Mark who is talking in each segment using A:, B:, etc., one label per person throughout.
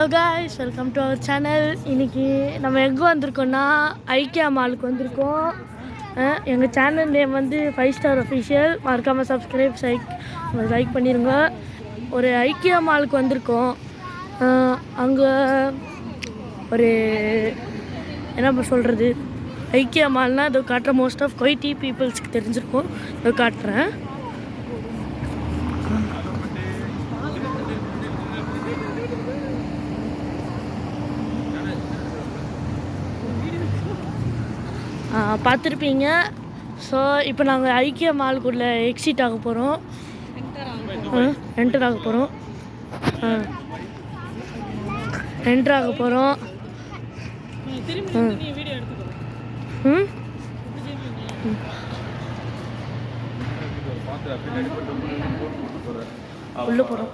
A: Hello guys, welcome to our channel. இன்றைக்கி நம்ம எங்கே வந்திருக்கோன்னா ஐக்கியா மாலுக்கு வந்திருக்கோம். எங்கள் சேனல் நேம் வந்து 5 ஸ்டார் அஃபிஷியல். மறக்காமல் லைக் பண்ணிடுங்க. ஒரு ஐக்கியா மாலுக்கு வந்திருக்கோம். அங்கே ஒரு என்ன சொல்கிறது, ஐக்கியா மால்னால் இதோ காட்டுற மோஸ்ட் ஆஃப் கொய்டி பீப்புள்ஸ்க்கு தெரிஞ்சிருக்கும். இதோ காட்டுறேன். பார்த்துருப்பீங்க. ஸோ இப்போ நாங்கள் ஐக்கியா மாலுக்குள்ளே எக்ஸிட் ஆக போகிறோம், என்டர் ஆக போகிறோம். உள்ளே போகிறோம்.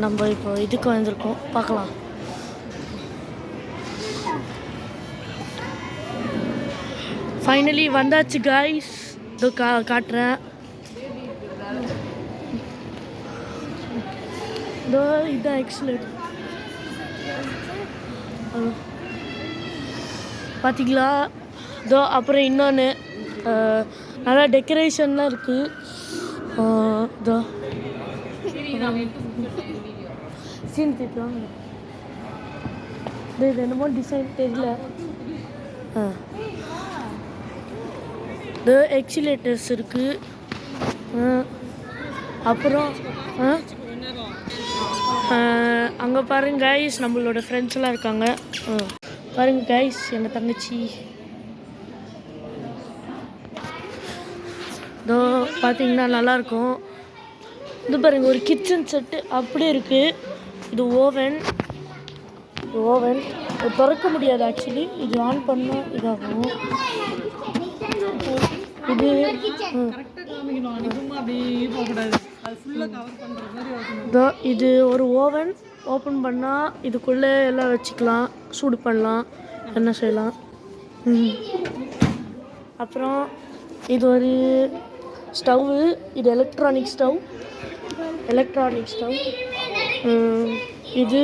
A: நம்ம இப்போ இதுக்கு வந்திருக்கோம், பார்க்கலாம். ஃபைனலி வந்தாச்சு காய்ஸ். இதோ காட்டுறேன். இதோ இதுதான் எக்ஸலென்ட். பார்த்தீங்களா? இதோ அப்புறம் இன்னொன்று நல்லா டெக்கரேஷன்லாம் இருக்குது. இதோ சீன் திட்டுவாங்க. இது என்னமோ டிசைன் தெரியல. இது எக்ஸிலேட்டர்ஸ் இருக்குது. அப்புறம் அங்கே பாருங்க கைஸ், நம்மளோட ஃப்ரெண்ட்ஸ் எல்லாம் இருக்காங்க. பாருங்க கைஸ், எங்கள் தங்கச்சி இதோ பார்த்தீங்கன்னா நல்லாயிருக்கும். இது பாருங்க, ஒரு கிச்சன் செட்டு அப்படியே இருக்குது. இது ஓவன் திறக்க முடியாது ஆக்சுவலி. இது ஆன் பண்ணால் இதாகும். இது ஒரு ஓவன். ஓப்பன் பண்ணால் இதுக்குள்ளே எல்லாம் வச்சுக்கலாம், சூடு பண்ணலாம், என்ன செய்யலாம். அப்புறம் இது ஒரு ஸ்டவ்வு. இது எலக்ட்ரானிக் ஸ்டவ். இது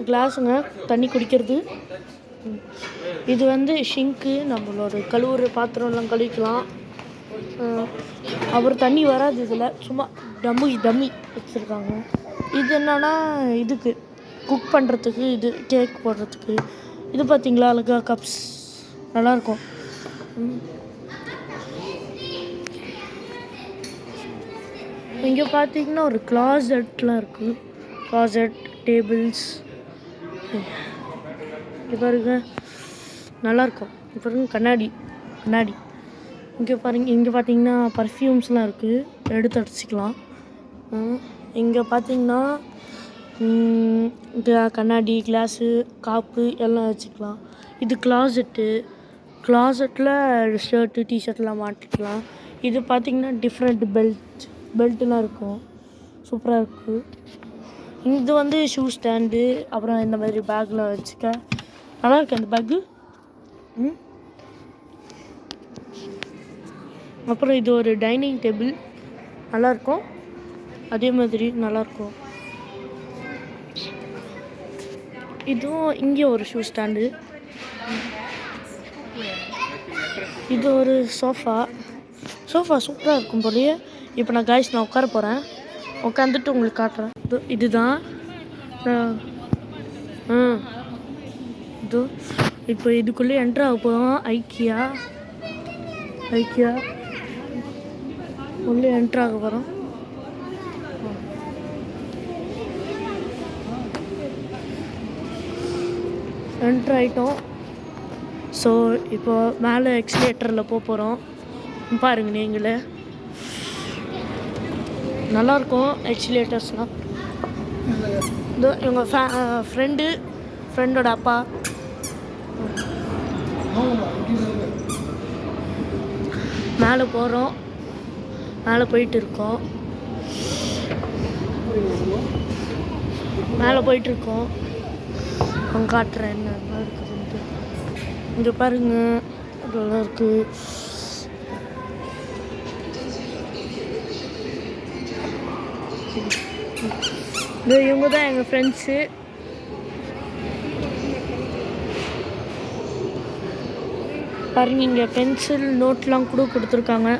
A: கிளாஸுங்க, தண்ணி குடிக்கிறது. இது வந்து ஷிங்க்கு, நம்மளோட கழுவுற பாத்திரம்லாம் கழுவிக்கலாம். அப்புறம் தண்ணி வராது இதில், சும்மா டம்மி வச்சுருக்காங்க. இது என்னன்னா இதுக்கு குக் பண்ணுறதுக்கு, இது கேக் போடுறதுக்கு. இது பார்த்திங்களா, அழகா கப்ஸ் நல்லாயிருக்கும். இங்கே பார்த்தீங்கன்னா ஒரு கிளாசெட்லாம் இருக்குது. Closet, tables. இங்கே பாருங்க, நல்லாயிருக்கும். இப்போ பாருங்க, கண்ணாடி. இங்கே பார்த்தீங்கன்னா பர்ஃப்யூம்ஸ்லாம் இருக்குது, எடுத்து அடிச்சிக்கலாம். இங்கே பார்த்தீங்கன்னா கண்ணாடி, கிளாஸு, காப்பு எல்லாம் வச்சுக்கலாம். இது கிளாசெட்டில் ஷர்ட்டு, டிஷர்ட்லாம் மாட்டிக்கலாம். இது பார்த்திங்கன்னா டிஃப்ரெண்ட் பெல்ட்டுலாம் இருக்கும், சூப்பராக இருக்குது. இது வந்து ஷூ ஸ்டாண்டு. அப்புறம் இந்த மாதிரி பேக்லாம் வச்சுக்க நல்லாயிருக்கு அந்த பேக்கு. அப்புறம் இது ஒரு டைனிங் டேபிள், நல்லாயிருக்கும். அதே மாதிரி நல்லாயிருக்கும். இதுவும் இங்கே ஒரு ஷூ ஸ்டாண்டு. இது ஒரு சோஃபா சூப்பராக இருக்கும் போலயே. இப்போ நான் உட்கார போகிறேன். உட்காந்துட்டு உங்களுக்கு காட்டுறேன். இதுதான் இப்போ இதுக்குள்ளே என்ட்ரு ஆக போகிறோம். ஐக்கியா உள்ளே என்ட்ரு ஆக போகிறோம். என்ட்ரு ஆகிட்டோம். ஸோ இப்போ மேலே எக்ஸ்லேட்டரில் போகிறோம். பாருங்க நீங்களே, நல்லாயிருக்கும் எக்ஸிலேட்டர்ஸ்லாம். இதோ இவங்க ஃப்ரெண்டோட அப்பா. மேலே போகிறோம், மேலே போயிட்டுருக்கோம். அவங்க காட்டுறேன் என்ன இருக்குதுன்ட்டு. இங்கே பாருங்கள், இதெல்லாம் இருக்குது. இவங்க தான் எங்கள் ஃப்ரெண்ட்ஸு. பாருங்க, இங்கே பென்சில் நோட்லாம் கூட கொடுத்துருக்காங்க.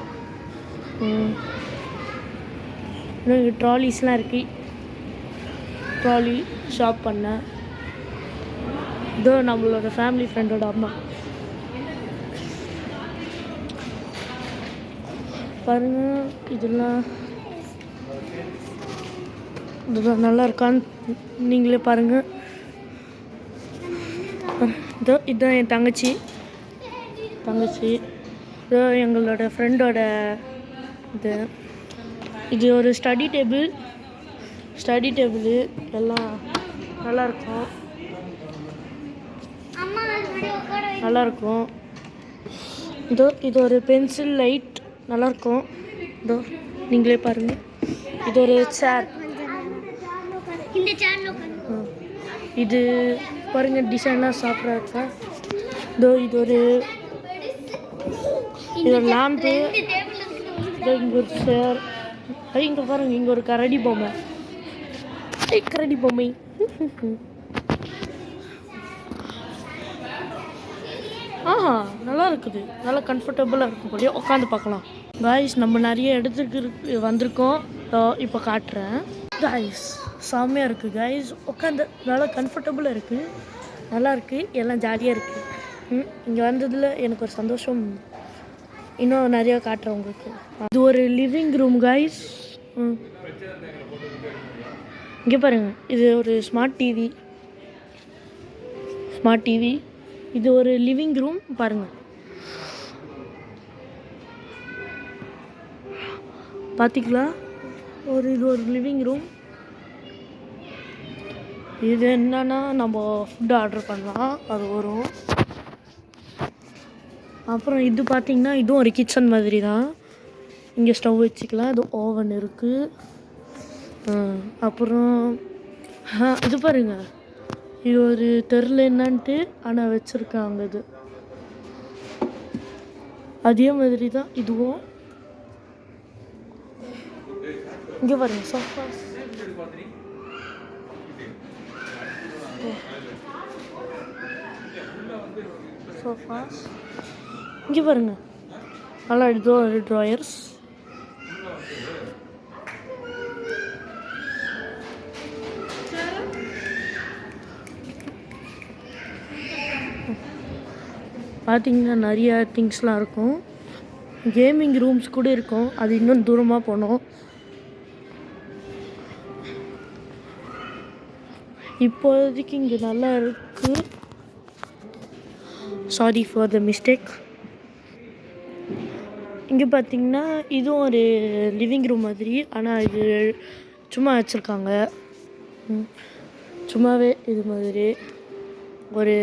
A: இன்னும் இங்கே ட்ராலிஸ்லாம் இருக்குது. ட்ராலி ஷாப் பண்ண இதோ நம்மளோட ஃபேமிலி ஃப்ரெண்டோட அம்மா. பாருங்க, இதெல்லாம் நல்லா இருக்கான்னு நீங்களே பாருங்கள். இதுதான் என் தங்கச்சி. இதோ எங்களோட ஃப்ரெண்டோட இது ஒரு ஸ்டடி டேபிள் எல்லாம் நல்லாயிருக்கும். இது ஒரு பென்சில் லைட் நல்லாயிருக்கும். இதோ நீங்களே பாருங்கள். இது ஒரு சேர். இது பாருங்கள், டிசைனாக சாப்பிட்றா இருக்கா. இது ஒரு லேம்பு. இங்கே ஒரு சேர். இங்கே பாருங்கள், இங்கே ஒரு கரடி பொம்மை. நல்லா இருக்குது. நல்லா கம்ஃபர்டபுளாக இருக்கும் போலியே. உட்காந்து பார்க்கலாம். காய்ஸ், நம்ம நிறைய இடத்துக்கு வந்திருக்கோம். இப்போ காட்டுறேன். காய்ஸ், செம்மையாக இருக்குது. காய்ஸ், உட்காந்து நல்லா கம்ஃபர்டபுளாக இருக்குது. நல்லா இருக்குது. எல்லாம் ஜாலியாக இருக்குது. இங்கே வந்ததில் எனக்கு ஒரு சந்தோஷம். இன்னும் நிறையா காட்டுறேன் உங்களுக்கு. இது ஒரு லிவிங் ரூம் காய்ஸ். இங்கே பாருங்கள், இது ஒரு ஸ்மார்ட் டிவி. இது ஒரு லிவிங் ரூம். பாருங்கள், பார்த்தீங்களா? இது ஒரு லிவிங் ரூம். இது என்னன்னா, நம்ம ஃபுட் ஆர்டர் பண்ணலாம், அது வரும். அப்புறம் இது பார்த்திங்கன்னா, இதுவும் ஒரு கிச்சன் மாதிரி தான். இங்கே ஸ்டவ் வச்சுக்கலாம். இது ஓவன் இருக்குது. அப்புறம் இது பாருங்கள், இது ஒரு தெருல என்னன்ட்டு ஆனால் வச்சுருக்காங்க. இது அதே மாதிரி தான் இதுவும். இங்கே பாருங்கள், சோஃபாஸ். இங்கே பாருங்கள், நல்லா இது ஒரு ட்ராயர்ஸ். பார்த்திங்கன்னா நிறையா திங்ஸ்லாம் இருக்கும். கேமிங் ரூம்ஸ் கூட இருக்கும். அது இன்னும் தூரமாக போனோம். இப்போதைக்கு இங்கே நல்லா இருக்குது. Sorry for the mistake. இங்கே பார்த்திங்கன்னா இதுவும் ஒரு லிவிங் ரூம் மாதிரி. ஆனால் இது சும்மா வச்சுருக்காங்க. சும்மாவே இது மாதிரி ஒரு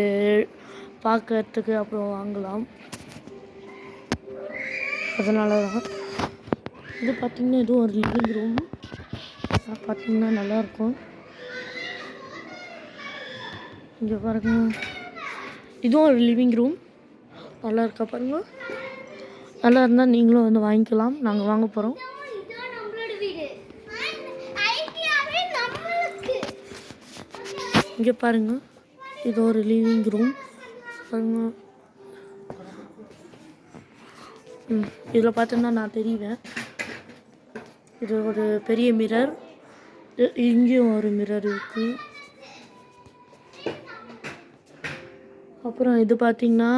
A: பார்க்கறதுக்கு அப்புறம் வாங்கலாம். அதனால தான் இது பார்த்திங்கன்னா இதுவும் ஒரு லிவிங் ரூம். பார்த்திங்கன்னா நல்லாயிருக்கும். இங்கே பாருங்க, இதுவும் ஒரு லிவிங் ரூம். நல்லா இருக்கா பாருங்கள். நல்லா இருந்தால் நீங்களும் வந்து வாங்கிக்கலாம். நாங்கள் வாங்க போகிறோம். இங்கே பாருங்கள், இது ஒரு லிவிங் ரூம் பாருங்க. இதில் பார்த்தோன்னா நான் தெரியுவேன். இது ஒரு பெரிய மிரர். இங்கேயும் ஒரு மிரர் இருக்குது. அப்புறம் இது பார்த்திங்கன்னா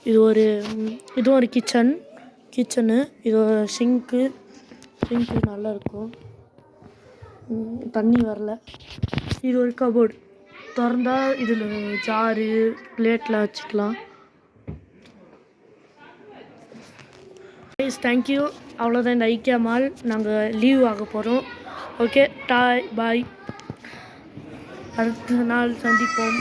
A: இதுவும் ஒரு கிச்சனு. இது ஒரு சிங்க்கு நல்லாயிருக்கும். தண்ணி வரல. இது ஒரு கபோர்டு. திறந்தா இதில் ஜாரு பிளேட்லாம் வச்சுக்கலாம். தேங்க்யூ. அவ்வளோதான் இந்த ஐக்கியா மால். நாங்கள் லீவ் ஆக போகிறோம். ஓகே, பாய். அடுத்த நாள் சந்திப்போம்.